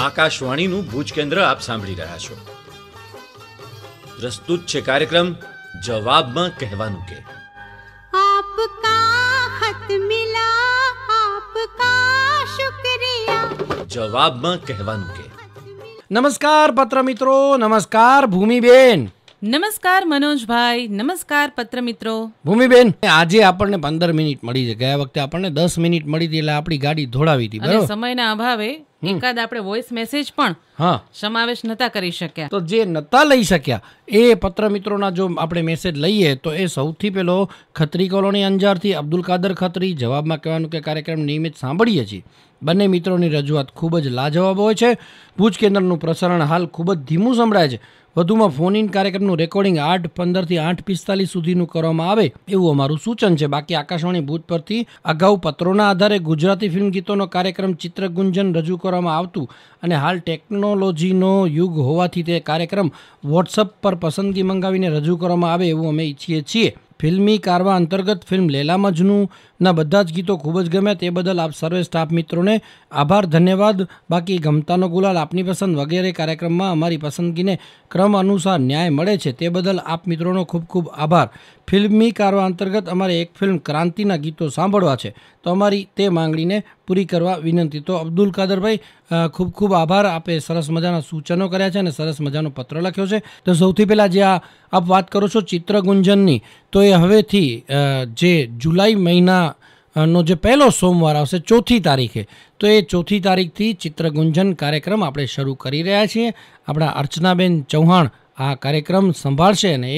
આકાશવાણીનું ભુજ કેન્દ્ર આપ સાંભળી રહ્યા છો. પ્રસ્તુત છે કાર્યક્રમ જવાબમાં કહેવાનું કે. આપકા ખત મિલા આપકા શુક્રિયા. જવાબમાં કહેવાનું કે. નમસ્કાર પત્ર મિત્રો, નમસ્કાર ભૂમિબેન. નમસ્કાર મનોજભાઈ, નમસ્કાર પત્ર મિત્રો. ભૂમિબેન, આજે આપણને 15 મિનિટ મળી છે. ગયા વખતે આપણને 10 મિનિટ મળી હતી, એટલે આપણી ગાડી ધોળાવી હતી. અને સમયના અભાવે એકાદ આપણે વોઇસ મેસેજ પણ સમાવેશ નતા કરી શક્યા. તો જે નતા લઈ શક્યા એ પત્ર મિત્રોના જો આપણે મેસેજ લઈએ તો એ સૌથી પહેલો ખત્રી કોલોની અંજારથી અબ્દુલ કાદર ખત્રી. જવાબમાં કહેવાનું કે કાર્યક્રમ નિયમિત સાંભળીએ છીએ. બંને મિત્રોની રજૂઆત ખૂબ જ લાજવાબ હોય છે. ભુજ કેન્દ્રનું પ્રસારણ હાલ ખૂબ જ ધીમું સંભળાય છે. વધુમાં ફોન ઇન કાર્યક્રમનું રેકોર્ડિંગ 8:15 થી 8:45 સુધીનું કરવામાં આવે એવું અમારું સૂચન છે. બાકી આકાશવાણી ભુજ પરથી અગાઉ પત્રોના આધારે ગુજરાતી ફિલ્મ ગીતોનો કાર્યક્રમ ચિત્રગુંજન રજૂ કરવામાં આવતું અને હાલ ટેકનોલોજીનો યુગ હોવાથી તે કાર્યક્રમ વોટ્સઅપ પર પસંદગી મંગાવીને રજૂ કરવામાં આવે એવું અમે ઈચ્છીએ છીએ. ફિલ્મી કારવા અંતર્ગત ફિલ્મ લેલા મજનૂના બધા જ ગીતો ખૂબ જ ગમ્યા. તે બદલ આપ સર્વે સ્ટાફ મિત્રોને આભાર, ધન્યવાદ. બાકી ગમતાનો ગુલાલ, આપની પસંદ વગેરે કાર્યક્રમમાં અમારી પસંદગીને ક્રમ અનુસાર ન્યાય મળે છે. તે બદલ આપ મિત્રોનો ખૂબ ખૂબ આભાર. ફિલ્મી કારવા અંતર્ગત અમારે એક ફિલ્મ ક્રાંતિના ગીતો સાંભળવા છે, તો અમારી તે માંગણીને પૂરી કરવા વિનંતી. તો અબ્દુલ કાદરભાઈ, ખૂબ ખૂબ આભાર. આપે સરસ મજાના સૂચનો કર્યા છે અને સરસ મજાનો પત્ર લખ્યો છે. તો સૌથી પહેલાં જે આપ વાત કરો છો ચિત્રગુંજનની, તો એ હવેથી જે જુલાઈ મહિનાનો જે પહેલો સોમવાર આવશે 4મી તારીખે, તો એ 4મી તારીખથી ચિત્રગુંજન કાર્યક્રમ આપણે શરૂ કરી રહ્યા છીએ. આપણા અર્ચનાબેન ચૌહાણ આ કાર્યક્રમ સંભાળશે અને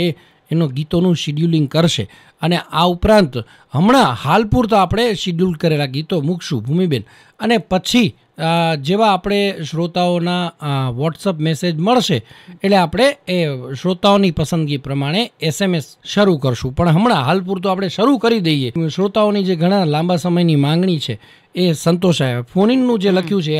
એનો ગીતોનું શિડ્યુલિંગ કરશે. અને આ ઉપરાંત હમણાં હાલ પૂરતા આપણે શિડ્યુલ કરેલા ગીતો મૂકશું ભૂમિબેન, અને પછી જેવા આપણે શ્રોતાઓના વોટ્સઅપ મેસેજ મળશે એટલે આપણે એ શ્રોતાઓની પસંદગી પ્રમાણે SMS શરૂ કરશું. પણ હમણાં હાલ પૂરતું આપણે શરૂ કરી દઈએ. શ્રોતાઓની જે ઘણા લાંબા સમયની માંગણી છે એ સંતોષાય. ફોનિંગનું જે લખ્યું છે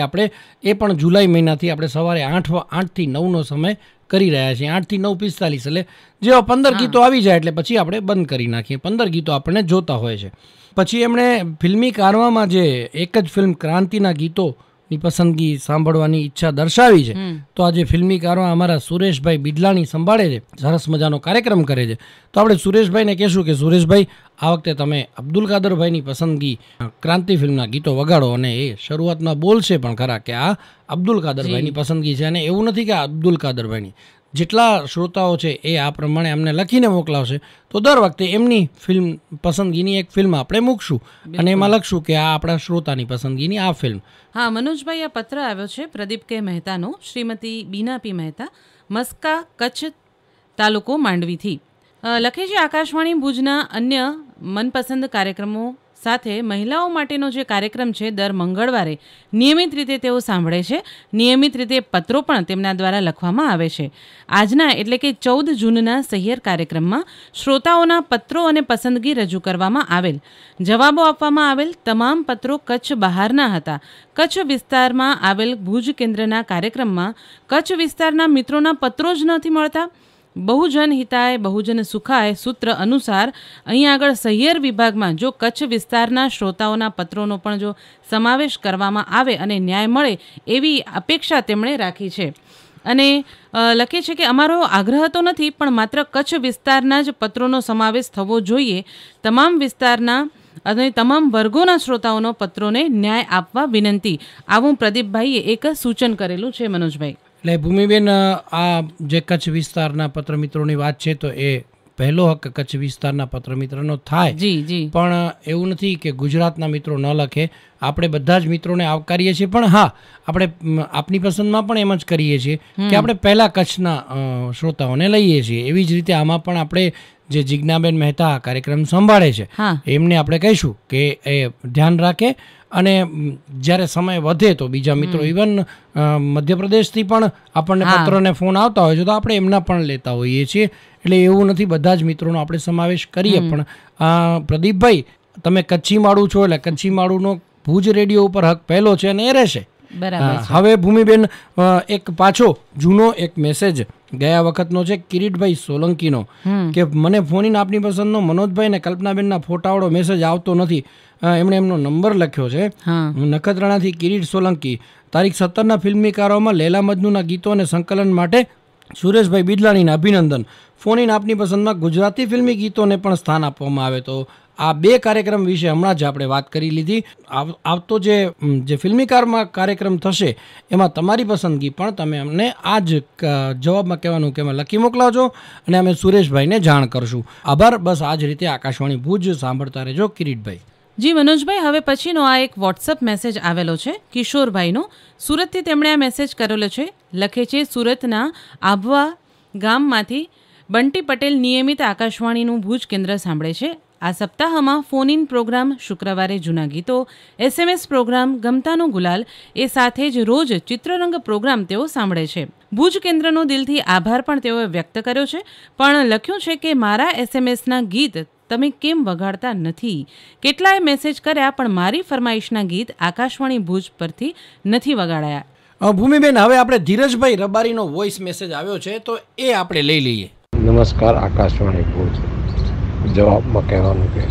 એ પણ જુલાઈ મહિનાથી આપણે સવારે 8 થી 9નો સમય કરી રહ્યા છીએ. 8 થી 9:45, એટલે જેવા 15 ગીતો આવી જાય એટલે પછી આપણે બંધ કરી નાખીએ. 15 ગીતો આપણને જોતા હોય છે. પછી એમણે ફિલ્મી કારવામાં જે એક જ ફિલ્મ ક્રાંતિના ગીતોની પસંદગી સાંભળવાની ઈચ્છા દર્શાવી છે, તો આજે ફિલ્મી કારવા અમારા સુરેશભાઈ બિડલાણી સંભાળે છે, સરસ મજાનો કાર્યક્રમ કરે છે. તો આપણે સુરેશભાઈને કહેશું કે સુરેશભાઈ, આ વખતે તમે અબ્દુલ કાદરભાઈની પસંદગી ક્રાંતિ ફિલ્મના ગીતો વગાડો. અને એ શરૂઆતમાં બોલશે પણ ખરા કે આ અબ્દુલ કાદરભાઈની પસંદગી છે. અને એવું નથી કે આ અબ્દુલ કાદરભાઈની, જેટલા શ્રોતાઓ છે એ આ પ્રમાણે અમને લખીને મોકલાવશે, તો દર વખતે એમની ફિલ્મ પસંદગીની એક ફિલ્મ આપણે મૂકશું અને એમાં લખશું કે આ આપણા શ્રોતાની પસંદગીની આ ફિલ્મ. હા મનોજભાઈ, આ પત્ર આવ્યો છે પ્રદીપ કે મહેતાનો, શ્રીમતી બીના પી મહેતા, મસ્કા, કચ્છ તાલુકો માંડવીથી. લખે છે, આકાશવાણી ભુજના અન્ય મનપસંદ કાર્યક્રમો સાથે મહિલાઓ માટેનો જે કાર્યક્રમ છે દર મંગળવારે નિયમિત રીતે તેઓ સાંભળે છે. નિયમિત રીતે પત્રો પણ તેમના દ્વારા લખવામાં આવે છે. આજના એટલે કે 14 જૂનના સહિયર કાર્યક્રમમાં શ્રોતાઓના પત્રો અને પસંદગી રજૂ કરવામાં આવેલ. જવાબો આપવામાં આવેલ તમામ પત્રો કચ્છ બહારના હતા. કચ્છ વિસ્તારમાં આવેલ ભુજ કેન્દ્રના કાર્યક્રમમાં કચ્છ વિસ્તારના મિત્રોના પત્રો જ નથી મળતા. બહુજન હિતાય બહુજન સુખાય સૂત્ર અનુસાર અહીં આગળ સહિયર વિભાગમાં જો કચ્છ વિસ્તારના શ્રોતાઓના પત્રોનો પણ જો સમાવેશ કરવામાં આવે અને ન્યાય મળે એવી અપેક્ષા તેમણે રાખી છે. અને લખે છે કે અમારો આગ્રહ તો નથી, પણ માત્ર કચ્છ વિસ્તારના જ પત્રોનો સમાવેશ થવો જોઈએ. તમામ વિસ્તારના અને તમામ વર્ગોના શ્રોતાઓનો પત્રોને ન્યાય આપવા વિનંતી. આવું પ્રદીપભાઈએ એક સૂચન કરેલું છે મનોજભાઈ. એટલે ભૂમિબેન, આ જે કચ્છ વિસ્તારના પત્ર મિત્રોની વાત છે, તો એ પહેલો હક કચ્છ વિસ્તારના પત્ર મિત્રનો થાય. પણ એવું નથી કે ગુજરાતના મિત્રો ન લખે. આપણે બધા જ મિત્રોને આવકારીએ છીએ, પણ હા, આપણે આપની પસંદમાં પણ એમ જ કરીએ છીએ કે આપણે પહેલાં કચ્છના શ્રોતાઓને લઈએ છીએ. એવી જ રીતે આમાં પણ આપણે જે જિજ્ઞાબેન મહેતા કાર્યક્રમ સંભાળે છે એમને આપણે કહીશું કે એ ધ્યાન રાખે. અને જ્યારે સમય વધે તો બીજા મિત્રો, ઇવન મધ્યપ્રદેશથી પણ આપણને પત્રોને ફોન આવતા હોય છે, તો આપણે એમના પણ લેતા હોઈએ છીએ. એટલે એવું નથી, બધા જ મિત્રોનો આપણે સમાવેશ કરીએ. પણ પ્રદીપભાઈ, તમે કચ્છી માળું છો એટલે કચ્છી માળુનો ભુજ રેડિયો ઉપર હક પહેલો છે અને એ રહેશે. બરાબર છે. હવે ભૂમિબેન એક પાછો જૂનો એક મેસેજ ગયા વખતનો છે કિરીટભાઈ સોલંકીનો કે મને ફોન આપની પસંદનો મનોજભાઈ ને કલ્પનાબેનના ફોટાવાળો મેસેજ આવતો નથી. એમણે એમનો નંબર લખ્યો છે. નખત્રાણાથી કિરીટ સોલંકી. તારીખ 17ના ફિલ્મીકારોમાં લેલા મજનુના ગીતો અને સંકલન માટે સુરેશભાઈ બિદલાણીને અભિનંદન. ફોન આપની પસંદમાં ગુજરાતી ફિલ્મી ગીતોને પણ સ્થાન આપવામાં આવે. તો આ 2 કાર્યક્રમ વિશે હમણાં જ આપણે વાત કરી લીધી. આવતો જે ફિલ્મીકારમાં કાર્યક્રમ થશે એમાં તમારી પસંદગી પણ તમે અમને આ જ જવાબમાં કહેવાનું કે એમાં લખી મોકલાવજો અને અમે સુરેશભાઈને જાણ કરશું. આભાર. બસ આ જ રીતે આકાશવાણી ભુજ સાંભળતા રહેજો. કિરીટભાઈ. જી મનોજભાઈ, હવે પછીનો આ એક વોટ્સઅપ મેસેજ આવેલો છે કિશોરભાઈનો. સુરતથી તેમણે આ મેસેજ કરેલો છે. લખે છે, સુરતના આભવા ગામમાંથી બંટી પટેલ નિયમિત આકાશવાણીનું ભુજ કેન્દ્ર સાંભળે છે. આ સપ્તાહમાં ફોન ઇન પ્રોગ્રામ, શુક્રવારે જૂના ગીતો, SMS પ્રોગ્રામ, ગમતાનો ગુલાલ, એ સાથે જ રોજ ચિત્રરંગ પ્રોગ્રામ તેઓ સાંભળે છે. ભુજ કેન્દ્રનો દિલથી આભાર પણ તેઓએ વ્યક્ત કર્યો છે. પણ લખ્યું છે કે મારા SMSના ગીત તમે કેમ વગાડતા નથી? કેટલાય મેસેજ કર્યા પણ મારી ફરમાઈશના ગીત આકાશવાણી ભુજ પરથી નથી વગાડાયા. ભૂમિબેન, હવે આપણે ધીરજભાઈ રબારીનો વોઇસ મેસેજ આવ્યો છે તો એ આપણે લઈ લઈએ. નમસ્કાર આકાશવાણી ભુજ. જવાબમાં કહેવાનું કે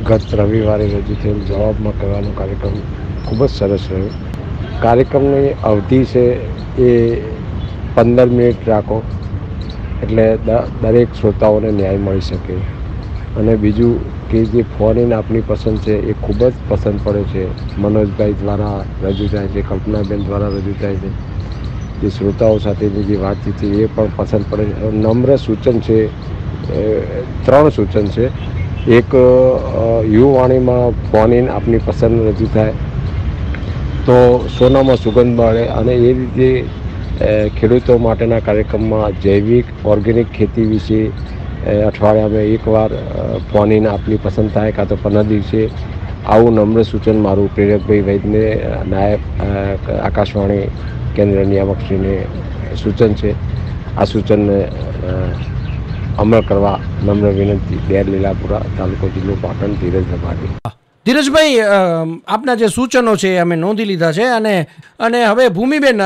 ગત રવિવારે રજૂ થયેલ જવાબમાં કહેવાનો કાર્યક્રમ ખૂબ જ સરસ રહ્યો. કાર્યક્રમની અવધિ છે એ 15 મિનિટ રાખો એટલે દરેક શ્રોતાઓને ન્યાય મળી શકે. અને બીજું કે જે ફોન ઇન આપની પસંદ છે એ ખૂબ જ પસંદ પડે છે. મનોજભાઈ દ્વારા રજૂ થાય છે, કલ્પનાબેન દ્વારા રજૂ થાય છે. જે શ્રોતાઓ સાથેની જે વાતચીત છે એ પણ પસંદ પડે છે. નમ્ર સૂચન છે, 3 સૂચન છે. એક, યુવાણીમાં ફોન ઇન આપની પસંદ રજૂ થાય તો સોનામાં સુગંધ મળે. અને એ રીતે ખેડૂતો માટેના કાર્યક્રમમાં જૈવિક ઓર્ગેનિક ખેતી વિશે અઠવાડિયામાં એકવાર ફોન ઇન આપની પસંદ થાય, કાં તો 15 દિવસે. આવું નમ્ર સૂચન મારું પ્રેરકભાઈ વૈદને નાયબ આકાશવાણી કેન્દ્ર નિયામકશ્રીને સૂચન છે. આ સૂચનને અમલ કરવા નમ્ર વિનંતી. ડેર લીલાપુરા, તાલુકો જિલ્લો પાટણ. ધીરજ રબારી. ધીરજભાઈ, આપના જે સૂચનો છે અમે નોંધી લીધા છે. અને હવે ભૂમિબેન,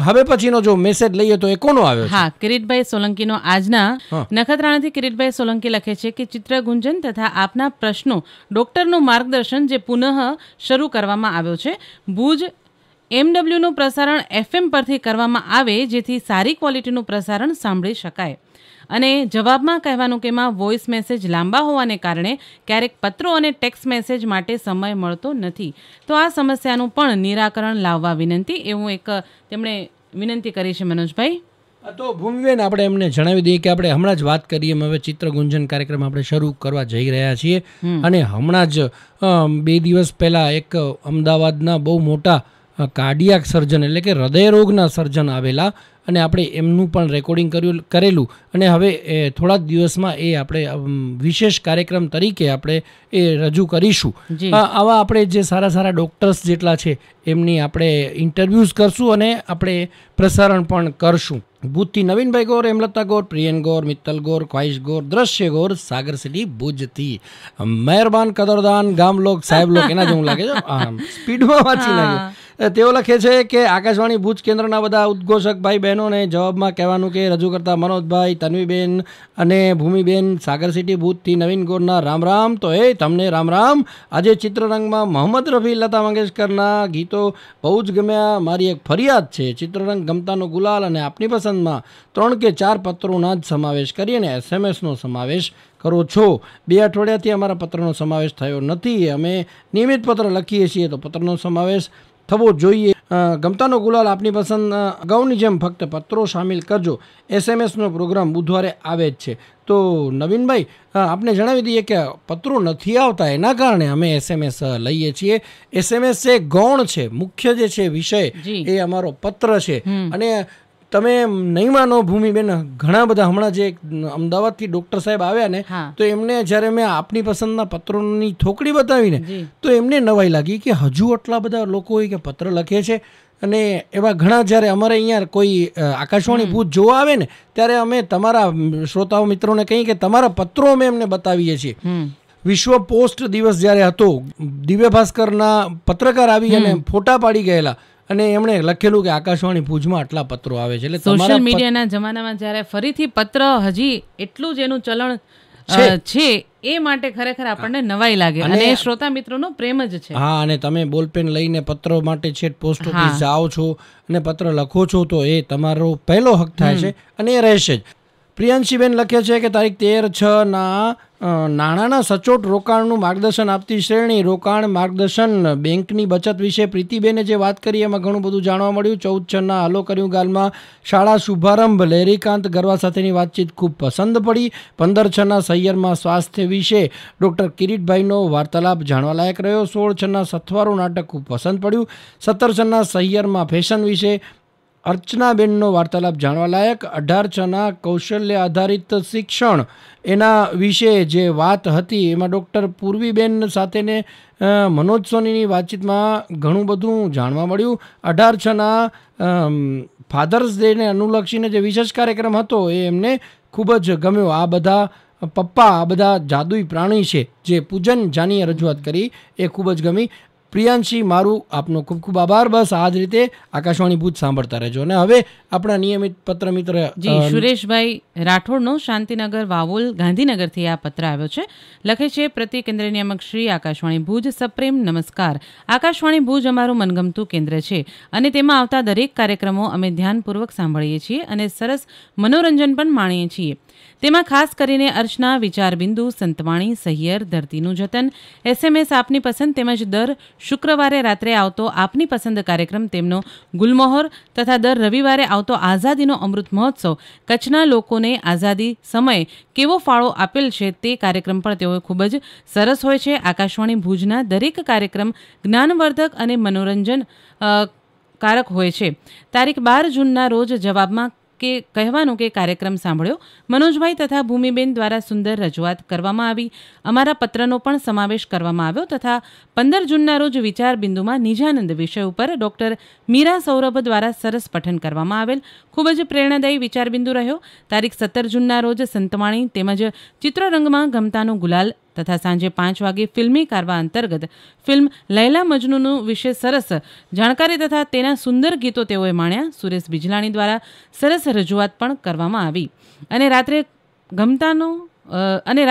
હવે પછીનો જો મેસેજ લઈએ તો એ કોનો આવ્યો છે? હા, કિરીટભાઈ સોલંકીનો. આજના નખત્રાણાથી કિરીટભાઈ સોલંકી લખે છે કે ચિત્રગુંજન તથા આપના પ્રશ્નો ડોક્ટરનું માર્ગદર્શન જે પુનઃ શરૂ કરવામાં આવ્યો છે. ભુજ MWનું પ્રસારણ FM પરથી કરવામાં આવે જેથી સારી ક્વોલિટીનું પ્રસારણ સાંભળી શકાય. અને જવાબમાં કહેવાનું કે એમાં વોઇસ મેસેજ લાંબા હોવાને કારણે ક્યારેક પત્રો અને ટેક્સ્ટ મેસેજ માટે સમય મળતો નથી. તો આ સમસ્યાનું પણ નિરાકરણ લાવવા વિનંતી, એવું એક તેમણે વિનંતી કરી છે. મનોજભાઈ. તો ભૂમિબેન, આપણે એમને જણાવી દઈએ કે આપણે હમણાં જ વાત કરીએ એમ હવે ચિત્રગુંજન કાર્યક્રમ આપણે શરૂ કરવા જઈ રહ્યા છીએ. અને હમણાં જ 2 દિવસ પહેલાં એક અમદાવાદના બહુ મોટા કાર્ડિયાક સર્જન એટલે કે હૃદયરોગના સર્જન આવેલા અને આપણે એમનું પણ રેકોર્ડિંગ કરેલું અને હવે થોડા જ દિવસમાં એ આપણે વિશેષ કાર્યક્રમ તરીકે આપણે એ રજૂ કરીશું. આવા આપણે જે સારા સારા ડૉક્ટર્સ જેટલા છે એમની આપણે ઇન્ટરવ્યૂઝ કરશું અને આપણે પ્રસારણ પણ કરશું. ભુજથી નવીનભાઈ ગોર, હેમલતા ગોર, પ્રિયન ગોર, મિત્તલ ગોર, ખ્વાહિશ ગોર, દ્રશ્ય ગોર, સાગર સિટી ભુજથી. મહેરબાન, કદરદાન, ગામલોક, સાહેબલોક, એના જેવું લાગે છે. સ્પીડમાં વાંચી નાખ્યું. તેઓ લખે છે કે આકાશવાણી ભુજ કેન્દ્રના બધા ઉદ્ઘોષક ભાઈ બહેનોને જવાબમાં કહેવાનું કે રજૂ કરતા મનોજભાઈ, તન્વીબેન અને ભૂમિબેન સાગર સિટી ભુજથી નવીન ગોરના રામ રામ. તો તમને રામ રામ. આજે ચિત્રરંગમાં મોહમ્મદ રફી, લતા મંગેશકરના ગીતો બહુ જ ગમ્યા. મારી એક ફરિયાદ છે, ચિત્રરંગ, ગમતાનો ગુલાલ અને આપની પસંદમાં 3 કે 4 પત્રોના જ સમાવેશ કરી અને SMSનો સમાવેશ કરો છો. 2 અઠવાડિયાથી અમારા પત્રનો સમાવેશ થયો નથી. અમે નિયમિત પત્ર લખીએ છીએ તો પત્રનો સમાવેશ થવો જોઈએ. ગમતાનો ગુલાલ, આપની પસંદ અગાઉની જેમ ફક્ત પત્રો સામેલ કરજો. SMSનો પ્રોગ્રામ બુધવારે આવે જ છે. તો નવીનભાઈ, આપને જણાવી દઈએ કે પત્રો નથી આવતા એના કારણે અમે SMS લઈએ છીએ. SMS છે ગૌણ છે, મુખ્ય જે છે વિષય એ અમારો પત્ર છે. અને તમે નહીં માનો ભૂમિબેન, ઘણા બધા હમણાં જે અમદાવાદથી ડૉક્ટર સાહેબ આવ્યા ને તો એમને જ્યારે મેં આપની પસંદના પત્રોની થોકડી બતાવીને તો એમને નવાઈ લાગી કે હજુ આટલા બધા લોકો હોય કે પત્ર લખે છે. અને એવા ઘણા જ્યારે અમારે અહીંયા કોઈ આકાશવાણી ભુજ જોવા આવે ને ત્યારે અમે તમારા શ્રોતાઓ મિત્રોને કહીએ કે તમારા પત્રો અમે એમને બતાવીએ છીએ. વિશ્વ પોસ્ટ દિવસ જ્યારે હતો, દિવ્ય ભાસ્કરના પત્રકાર આવી અને ફોટા પાડી ગયેલા અને એમણે લખેલું કે આકાશવાણી ભુજમાં આટલા પત્રો આવે છે. એટલે સોશિયલ મીડિયાના જમાનામાં જ્યારે ફરીથી પત્ર હજી એટલું જ એનું ચલણ છે એ માટે ખરેખર આપણને નવાઈ લાગે અને શ્રોતા મિત્રોનો પ્રેમ જ છે. હા, અને તમે બોલપેન લઈને પત્રો માટે છેક પોસ્ટ ઓફિસ જાઓ છો અને પત્ર લખો છો તો એ તમારો પહેલો હક થાય છે અને એ રહેશે જ. પ્રિયાંશીબેન લખે છે કે તારીખ 13/6 નાણાંના સચોટ રોકાણનું માર્ગદર્શન આપતી શ્રેણી રોકાણ માર્ગદર્શન બેંકની બચત વિશે પ્રીતિબેને જે વાત કરી એમાં ઘણું બધું જાણવા મળ્યું. 14/6 હાલો કર્યું ગાલમાં શાળા શુભારંભ લહેરીકાંત ગરવા સાથેની વાતચીત ખૂબ પસંદ પડી. 15/6 સૈયરમાં સ્વાસ્થ્ય વિશે ડૉક્ટર કિરીટભાઈનો વાર્તાલાપ જાણવાલાયક રહ્યો. 16/6 સથવારું નાટક ખૂબ પસંદ પડ્યું. 17/6 સૈયરમાં ફેશન વિશે અર્ચનાબેનનો વાર્તાલાપ જાણવાલાયક. 18/6 કૌશલ્ય આધારિત શિક્ષણ એના વિશે જે વાત હતી એમાં ડૉક્ટર પૂર્વીબેન સાથેને મનોજ સોનીની વાતચીતમાં ઘણું બધું જાણવા મળ્યું. 18/6 ફાધર્સ ડેને અનુલક્ષીને જે વિશેષ કાર્યક્રમ હતો એ એમને ખૂબ જ ગમ્યો. આ બધા પપ્પા આ બધા જાદુઈ પ્રાણી છે જે પૂજન જાનીએ રજૂઆત કરી એ ખૂબ જ ગમી. પ્રિયાંશી, મારું આપનો ખૂબ ખૂબ આભાર. બસ આ જ રીતે આકાશવાણી ભુજ સાંભળતા રહેજો. અને હવે આપણા નિયમિત પત્ર મિત્ર સુરેશભાઈ રાઠોડનો શાંતિનગર વાવોલ ગાંધીનગરથી આ પત્ર આવ્યો છે. લખે છે, પ્રતિ કેન્દ્ર નિયામક શ્રી આકાશવાણી ભુજ સપ્રેમ નમસ્કાર. આકાશવાણી ભુજ અમારું મનગમતું કેન્દ્ર છે અને તેમાં આવતા દરેક કાર્યક્રમો અમે ધ્યાનપૂર્વક સાંભળીએ છીએ અને સરસ મનોરંજન પણ માણીએ છીએ. તેમાં ખાસ કરીને અર્ચના, વિચાર બિંદુ, સંતવાણી, સહિયર, ધરતીનું જતન, SMS આપની પસંદ તેમજ દર શુક્રવારે રાત્રે આવતો આપની પસંદ કાર્યક્રમ, તેમનો ગુલમોહર તથા દર રવિવારે આવતો આઝાદીનો અમૃત મહોત્સવ, કચ્છના લોકોને આઝાદી સમયે કેવો ફાળો આપેલ છે તે કાર્યક્રમ પણ તેઓ ખૂબ જ સરસ હોય છે. આકાશવાણી ભુજના દરેક કાર્યક્રમ જ્ઞાનવર્ધક અને મનોરંજન કારક હોય છે. તારીખ 12 જૂનના રોજ જવાબમાં કે કહેવાનું કે કાર્યક્રમ સાંભળ્યો. મનોજભાઈ તથા ભૂમિબેન દ્વારા સુંદર રજૂઆત કરવામાં આવી. અમારા પત્રનો પણ સમાવેશ કરવામાં આવ્યો તથા 15 જૂનના રોજ વિચાર બિંદુમાં નિજાનંદ વિષય ઉપર ડૉક્ટર મીરા સૌરભ દ્વારા સરસ પઠન કરવામાં આવેલ. ખૂબ જ પ્રેરણાદાયી વિચાર બિંદુ રહ્યો. તારીખ 17 જૂનના રોજ સંતવાણી તેમજ ચિત્રરંગમાં ગમતાનો ગુલાલ તથા સાંજે 5 વાગે ફિલ્મી કારવા અંતર્ગત ફિલ્મ લૈલા મજનૂનું વિશે સરસ જાણકારી તથા તેના સુંદર ગીતો તેઓએ માણ્યા. સુરેશ બિજલાણી દ્વારા સરસ રજૂઆત પણ કરવામાં આવી. અને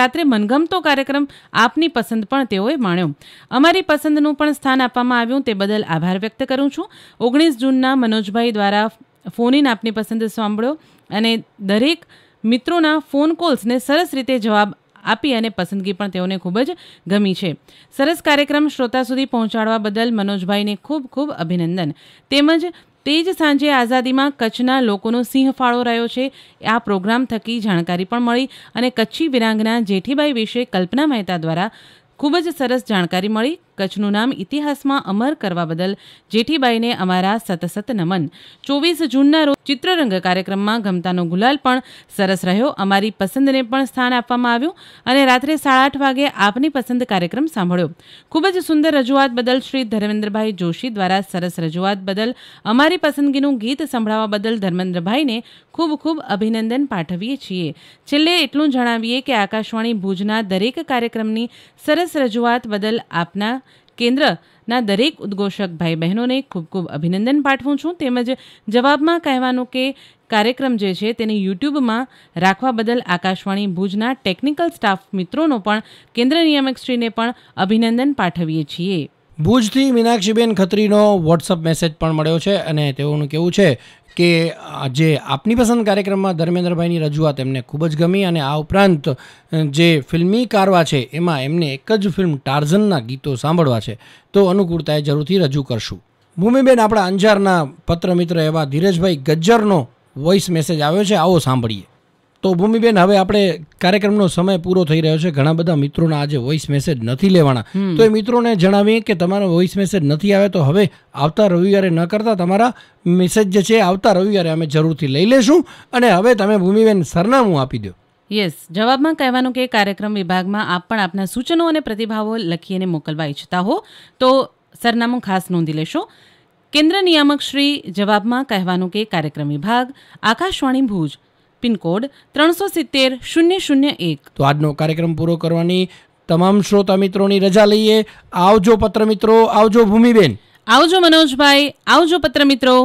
રાત્રે મનગમતો કાર્યક્રમ આપની પસંદ પણ તેઓએ માણ્યો. અમારી પસંદનું પણ સ્થાન આપવામાં આવ્યું તે બદલ આભાર વ્યક્ત કરું છું. 19 જૂનના મનોજભાઈ દ્વારા ફોન ઇન આપની પસંદ સાંભળ્યો અને દરેક મિત્રોના ફોન કોલ્સને સરસ રીતે જવાબ આપી અને પસંદગી પણ તેઓને ખૂબ જ ગમી છે. સરસ કાર્યક્રમ શ્રોતા સુધી પહોંચાડવા બદલ મનોજભાઈને ખૂબ ખૂબ અભિનંદન. તેમજ તે જ સાંજે આઝાદીમાં કચ્છના લોકોનો સિંહ ફાળો રહ્યો છે. આ પ્રોગ્રામ થકી જાણકારી પણ મળી અને કચ્છી વિરાંગના જેઠીબાઈ વિશે કલ્પના મહેતા દ્વારા ખૂબ જ સરસ જાણકારી મળી. કચ્છનું નામ ઇતિહાસમાં અમર કરવા બદલ જેઠીબાઈને અમારા સતસત નમન. 24 જૂનના રોજ ચિત્રરંગ કાર્યક્રમમાં ગમતાનો ગુલાલ પણ સરસ રહ્યો. અમારી પસંદને પણ સ્થાન આપવામાં આવ્યું અને રાત્રે 8:30 વાગે આપની પસંદ કાર્યક્રમ સાંભળ્યો. ખૂબ જ સુંદર રજૂઆત બદલ શ્રી ધર્મેન્દ્રભાઈ જોશી દ્વારા સરસ રજૂઆત બદલ અમારી પસંદગીનું ગીત સંભળાવવા બદલ ધર્મેન્દ્રભાઈને ખૂબ ખૂબ અભિનંદન પાઠવીએ છીએ. છેલ્લે એટલું જણાવીએ કે આકાશવાણી ભુજના દરેક કાર્યક્રમની સરસ રજૂઆત બદલ આપના કેન્દ્રના દરેક ઉદ્ઘોષક ભાઈ બહેનોને ખૂબ ખૂબ અભિનંદન પાઠવું છું. તેમજ જવાબમાં કહેવાનું કે કાર્યક્રમ જે છે તેને યુટ્યુબમાં રાખવા બદલ આકાશવાણી ભુજના ટેકનિકલ સ્ટાફ મિત્રોનો પણ કેન્દ્ર નિયામકશ્રીને પણ અભિનંદન પાઠવીએ છીએ. ભુજથી મીનાક્ષીબેન ખત્રીનો વોટ્સઅપ મેસેજ પણ મળ્યો છે અને તેઓનું કહેવું છે કે જે આપની પસંદ કાર્યક્રમમાં ધર્મેન્દ્રભાઈની રજૂઆત એમને ખૂબ જ ગમી અને આ ઉપરાંત જે ફિલ્મી કારવા છે એમાં એમને એક જ ફિલ્મ ટાર્ઝનના ગીતો સાંભળવા છે તો અનુકૂળતાએ જરૂરથી રજૂ કરશું. ભૂમિબેન, આપણા અંજારના પત્ર મિત્ર એવા ધીરજભાઈ ગજ્જરનો વોઇસ મેસેજ આવ્યો છે, આવો સાંભળીએ. તો ભૂમિબેન, હવે આપણે કાર્યક્રમનો સમય પૂરો થઈ રહ્યો છે. ઘણા બધા મિત્રોના આજે વોઇસ મેસેજ નથી લેવાના, તો એ મિત્રોને જણાવીએ કે તમારો વોઇસ મેસેજ નથી આવે તો હવે આવતા રવિવારે ન કરતા તમારા મેસેજ જે છે આવતા રવિવારે અમે જરૂરથી લઈ લેશું. અને હવે તમે ભૂમિબેન સરનામું આપી દો. યસ, જવાબમાં કહેવાનું કે કાર્યક્રમ વિભાગમાં આપ પણ આપના સૂચનો અને પ્રતિભાવો લખીને મોકલવા ઈચ્છતા હો તો સરનામું ખાસ નોંધી લેશો. કેન્દ્ર નિયામક શ્રી જવાબમાં કહેવાનું કે કાર્યક્રમ વિભાગ, આકાશવાણી ભુજ, પિનકોડ 370-001. તો આજનો કાર્યક્રમ પૂરો કરવાની તમામ શ્રોતા મિત્રોની રજા લઈએ. આવજો પત્ર મિત્રો, આવજો ભૂમિબેન, આવજો મનોજભાઈ, આવજો પત્ર મિત્રો.